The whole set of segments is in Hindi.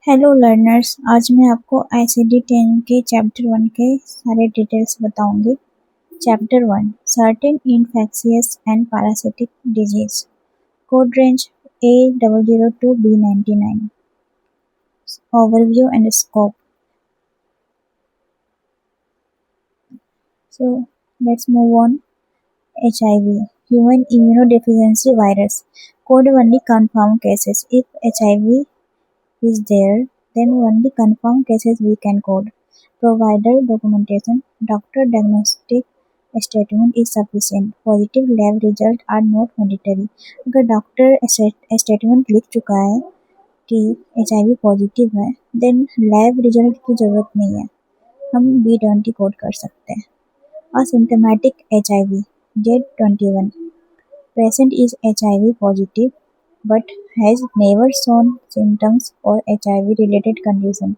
हेलो लर्नर्स, आज मैं आपको ICD-10 के चैप्टर 1 के सारे डिटेल्स बताऊंगी। Chapter 1 certain infectious and parasitic disease, code range A002 to B99, overview and scope. So let's move on. HIV, human immunodeficiency virus, code only confirmed cases. If HIV is there, then only confirmed cases we can code. Provider documentation, doctor diagnostic statement is sufficient. Positive lab result are not mandatory. अगर डॉक्टर स्टेटमेंट लिख चुका है कि HIV पॉजिटिव है, देन लैब रिजल्ट की ज़रूरत नहीं है, हम B20 कोड कर सकते हैं। Asymptomatic HIV, Z21, patient is HIV positive but has never shown symptoms or HIV related condition.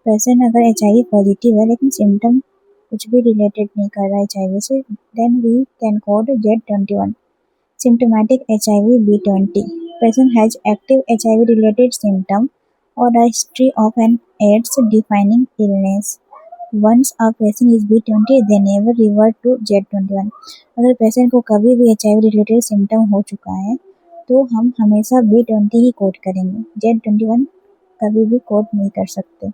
Patient अगर HIV पॉजिटिव है लेकिन सिम्टम कुछ भी रिलेटेड नहीं कर रहा है HIV से, then we can code Z21. Symptomatic HIV B20, patient has active HIV related symptom or a history of an AIDS defining illness. Once a patient is B20, they never revert to Z21. अगर पेशेंट को कभी भी HIV रिलेटेड सिम्टम हो चुका है तो हम हमेशा B20 ही कोड करेंगे, Z21 कभी भी कोड नहीं कर सकते।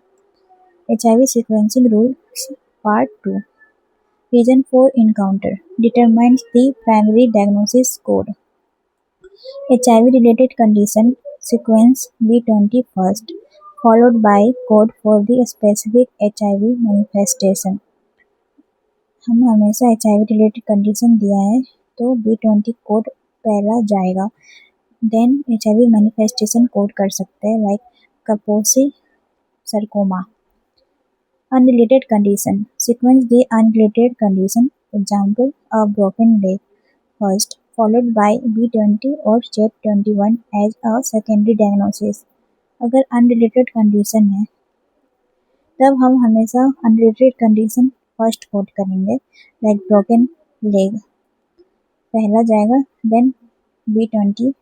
HIV sequencing rules part 2, reason for encounter determines the primary diagnosis code. HIV related condition sequence B20 first, followed by code for the specific HIV manifestation. हम हमेशा HIV रिलेटेड कंडीशन दिया है तो B20 कोड पहला जाएगा, देन HIV मैनिफेस्टेशन कोड कर सकते हैं like Kaposi sarcoma. Unrelated condition sequence the unrelated condition, example a broken leg first, followed by B20 और Z21 as a secondary diagnosis. अगर अनरिलेटेड कंडीशन है तब हम हमेशा अनरिलेटेड कंडीशन फर्स्ट कोड करेंगे, लाइक ब्रोकन लेग पहला जाएगा, देन B20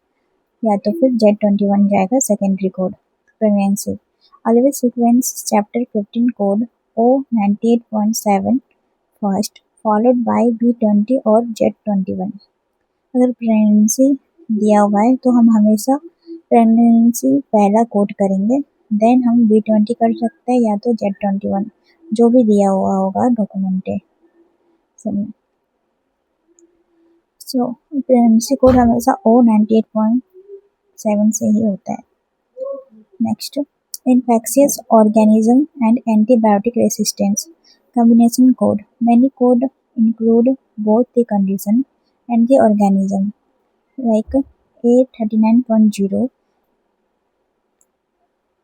या तो फिर Z21 जाएगा secondary code. Pregnancy always sequence chapter 15 code O98.7 first, followed by B20 और Z21। अगर प्रेगनेंसी दिया हुआ है तो हम हमेशा प्रेगनेंसी पहला कोड करेंगे, देन हम B20 कर सकते हैं या तो Z21, जो भी दिया हुआ होगा डॉक्यूमेंटेशन में। सो प्रेगनेंसी कोड हमेशा O98.7 से ही होता है। Next, infectious organism and antibiotic resistance combination code. Many code include both the condition and the organism, like A39.0,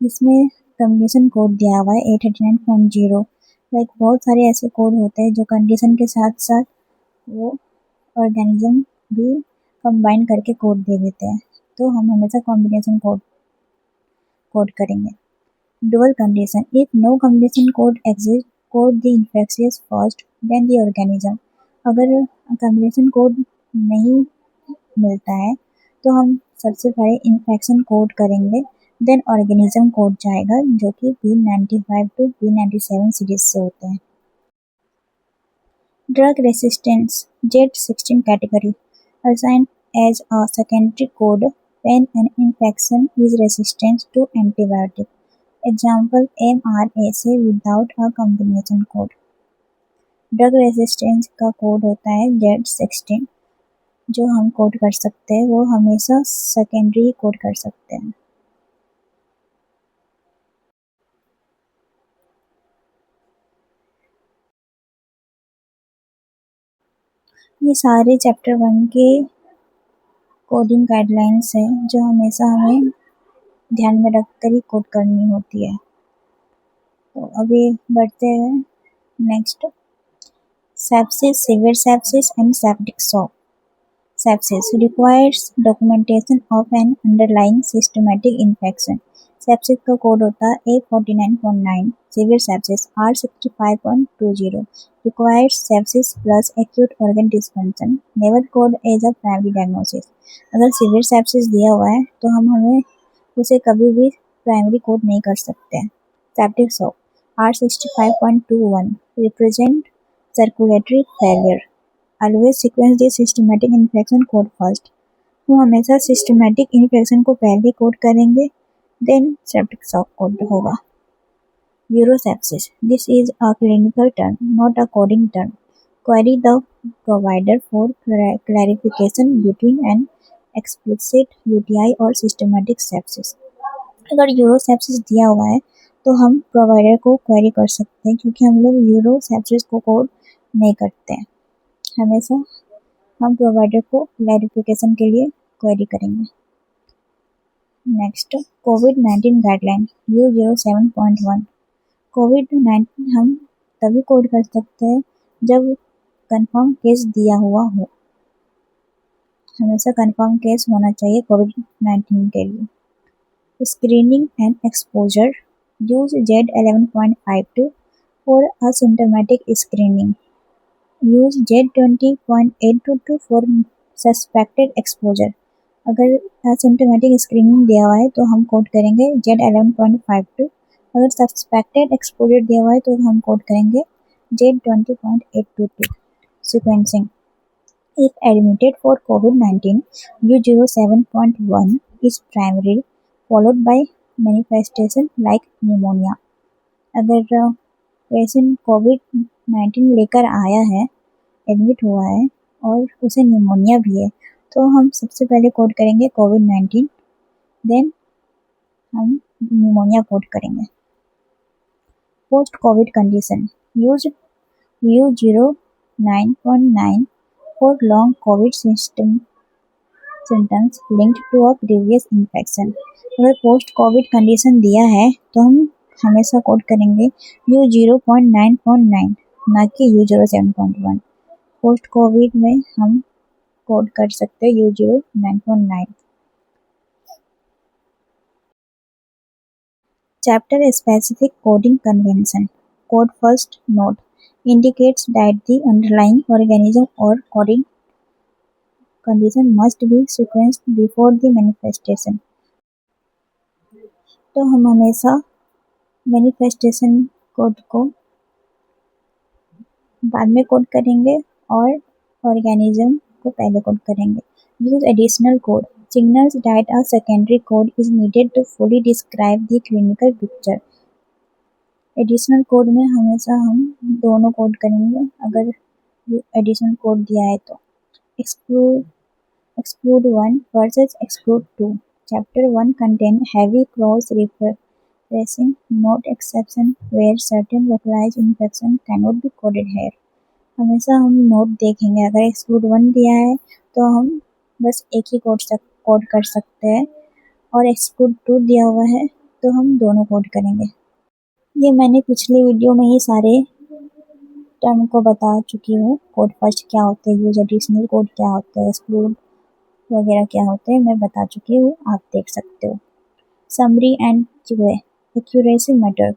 इसमें कम्बिनेशन कोड दिया हुआ है A39.0। लाइक बहुत सारे ऐसे कोड होते हैं जो कंडीशन के साथ साथ वो ऑर्गेनिज्म भी कंबाइन करके कोड दे देते हैं, तो हम हमेशा कॉम्बिनेशन कोड करेंगे। Dual condition, if no combination code exist, code the infectious first then the organism. अगर कम्बिनेशन कोड नहीं मिलता है तो हम सबसे पहले इन्फेक्शन कोड करेंगे, देन ऑर्गेनिज्म कोड जाएगा, जो कि B95 to B97 सीरीज से होते हैं। Drug resistance Z16 category assigned as a secondary code when an infection is resistant to antibiotic. Example MRSA without a combination code. Drug resistance का कोड होता है Z16, जो हम कोड कर सकते हैं, वो हमेशा सेकेंडरी कोड कर सकते हैं। ये सारे चैप्टर 1 के कोडिंग गाइडलाइंस हैं जो हमेशा हमें ध्यान में रखकर ही कोड करनी होती है। तो अभी बढ़ते हैं next, sepsis, severe sepsis and septic shock. Sepsis requires documentation of an underlying systematic infection. Sepsis का कोड होता है A49.9, severe sepsis R65.20, requires sepsis plus acute organ dysfunction, never code as a primary diagnosis. अगर severe sepsis दिया हुआ है तो हम हमें उसे कभी भी प्राइमरी कोड नहीं कर सकते हैं। Septic shock R65.21 represent circulatory failure. Always sequence the systematic infection code first. वो हमेशा सिस्टमैटिक इन्फेक्शन को पहले कोड करेंगे, देन सेप्टिक शॉक कोड होगा। Urosepsis. This is a clinical term, not a coding term. Query the provider for clarification between an explicit UTI और systematic sepsis. अगर यूरोसेप्सिस दिया हुआ है तो हम प्रोवाइडर को क्वेरी कर सकते हैं, क्योंकि हम लोग यूरोसेप्सिस को कोड नहीं करते हैं। हमेशा हम प्रोवाइडर को क्लैरिफिकेशन के लिए क्वेरी करेंगे। नेक्स्ट, कोविड-19 गाइडलाइन U07.1। कोविड-19 हम तभी कोड कर सकते हैं जब कंफर्म केस दिया हुआ हो। हमेशा कंफर्म केस होना चाहिए कोविड-19 के लिए। Screening and exposure use Z11.52 for asymptomatic screening. Use Z20.822 for suspected exposure. अगर असिम्टोमेटिक स्क्रीनिंग दिया हुआ है तो हम कोड करेंगे Z11.52। अगर सस्पेक्टेड एक्सपोजर दिया हुआ है तो हम कोड करेंगे Z20.822। Sequencing if admitted for covid U07.1 is primary followed by manifestation like pneumonia. अगर पेशेंट कोविड-19 लेकर आया है, एडमिट हुआ है और उसे निमोनिया भी है, तो हम सबसे पहले कोड करेंगे कोविड-19, देन हम निमोनिया कोड करेंगे। Post covid condition use U09.9 for long covid symptoms linked to a previous infection. अगर पोस्ट कोविड कंडीशन दिया है तो हम हमेशा कोड करेंगे U0.9.9, ना कि U07.1। पोस्ट कोविड में हम कोड कर सकते हैं U09.9। Chapter specific coding convention. Code first note indicates that the underlying organism or coding condition must be sequenced before the manifestation. तो हम हमेशा मैनिफेस्टेशन कोड को बाद में कोड करेंगे और ऑर्गेनिज्म को पहले कोड करेंगे। Use additional code signals that a secondary code is needed to fully describe the clinical picture. Additional code में हमेशा हम दोनों कोड करेंगे अगर एडिशनल कोड दिया है तो। exclude 1 versus exclude 2. Chapter 1 contain heavy clause referencing note exception where certain localized infection cannot be coded here. हमेशा हम नोट देखेंगे, अगर exclude 1 दिया है तो हम बस एक ही कोड कर सकते हैं, और exclude 2 दिया हुआ है तो हम दोनों कोड करेंगे। ये मैंने पिछले वीडियो में ही सारे टर्म को बता चुकी हूँ। कोड फर्स्ट क्या होते हैं, यूज एडिशनल कोड क्या होते हैं, एक्सक्लूड वगैरह क्या होते हैं, मैं बता चुकी हूँ, आप देख सकते हो। Summary and QA accuracy matter.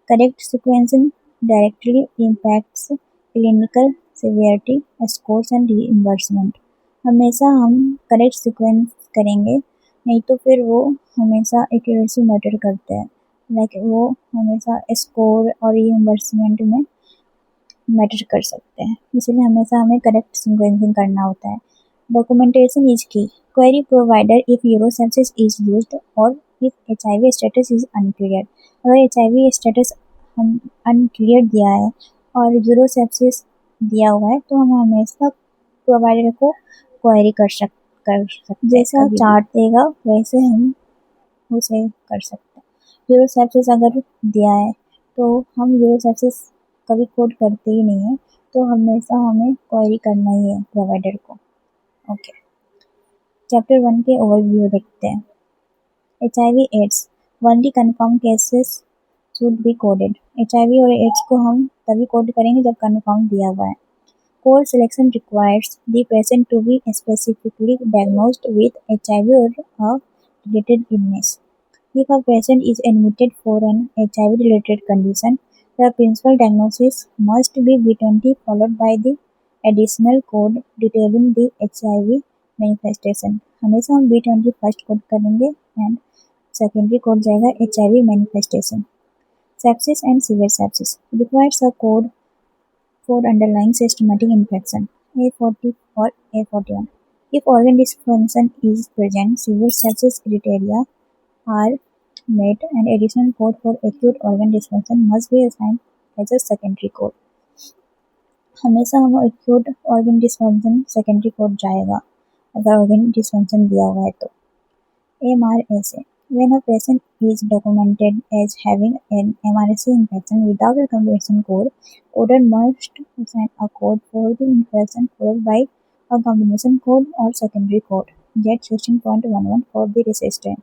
Correct sequencing directly impacts clinical severity scores and reimbursement. हमेशा हम करेक्ट सीक्वेंस करेंगे, नहीं तो फिर वो हमेशा एक्यूरेसी मैटर करते हैं, लाइक वो हमेशा स्कोर और रीइंबर्समेंट में मैटर कर सकते हैं, इसलिए हमेशा हमें करेक्ट सीक्वेंसिंग करना होता है। डॉक्यूमेंटेशन इज की। Query provider if urosepsis is used और if HIV status is unclear. अगर HIV स्टेटस हम अनक्लियर दिया है और यूरोसेप्सिस दिया हुआ है तो हम हमेशा प्रोवाइडर को क्वेरी कर सकते, जैसा चार्ट देगा वैसे हम उसे कर सकते हैं। यूरोसेप्सिस अगर दिया है तो हम यूरोसेप्सिस कभी कोड करते ही नहीं है, तो हमेशा हमें क्वेरी करना ही है प्रोवाइडर को। ओके, चैप्टर 1 के ओवरव्यू देखते हैं। HIV AIDS only confirm cases should be coded. HIV और एड्स को हम तभी कोड करेंगे जब कन्फर्म दिया हुआ है। Code selection requires the patient to be specifically diagnosed with HIV or a related illness. If a patient is admitted for an HIV-related condition, the principal diagnosis must be B20 followed by the additional code detailing the HIV manifestation. हमेशा हम B20 फर्स्ट कोड करेंगे एंड सेकेंडरी कोड जाएगा HIV manifestation. Sepsis and severe sepsis requires a code for underlying systematic infection A40 or A41. If organ dysfunction is present, severe sepsis criteria are met and additional code for acute organ dysfunction must be assigned as a secondary code. हमेशा हम acute organ dysfunction secondary code जाएगा अगर organ dysfunction दिया हुआ है तो। MRSA. When a patient is documented as having an MRSA infection without a combination code, coder must assign a code for the infection followed by a combination code or secondary code Z16.11 for the resistant.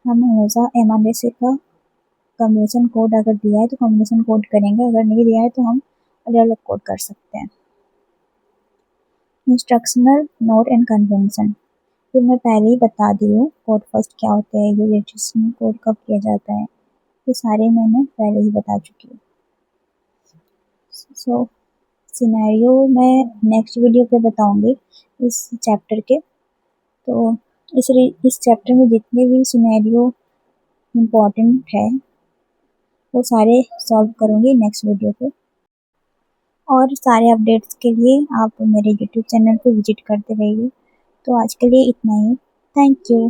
हम हमेशा MRSA का कॉम्बिनेशन कोड अगर दिया है तो कॉम्बिनेशन कोड करेंगे, अगर नहीं दिया है तो हम अलग अलग कोड कर सकते हैं। इंस्ट्रक्शनल नोट एंड कन्वेंशन, फिर मैं पहले ही बता दी हूँ कोड फर्स्ट क्या होता है, यूनिट कोड कब किया जाता है, ये सारे मैंने पहले ही बता चुकी हूँ। सो सिनेरियो मैं नेक्स्ट वीडियो पे बताऊंगी इस चैप्टर के। तो इस चैप्टर में जितने भी सिनेरियो इम्पोर्टेंट है वो सारे सॉल्व करूंगी नेक्स्ट वीडियो पे। और सारे अपडेट्स के लिए आप मेरे यूट्यूब चैनल पे विजिट करते रहिए। तो आज के लिए इतना ही। Thank you.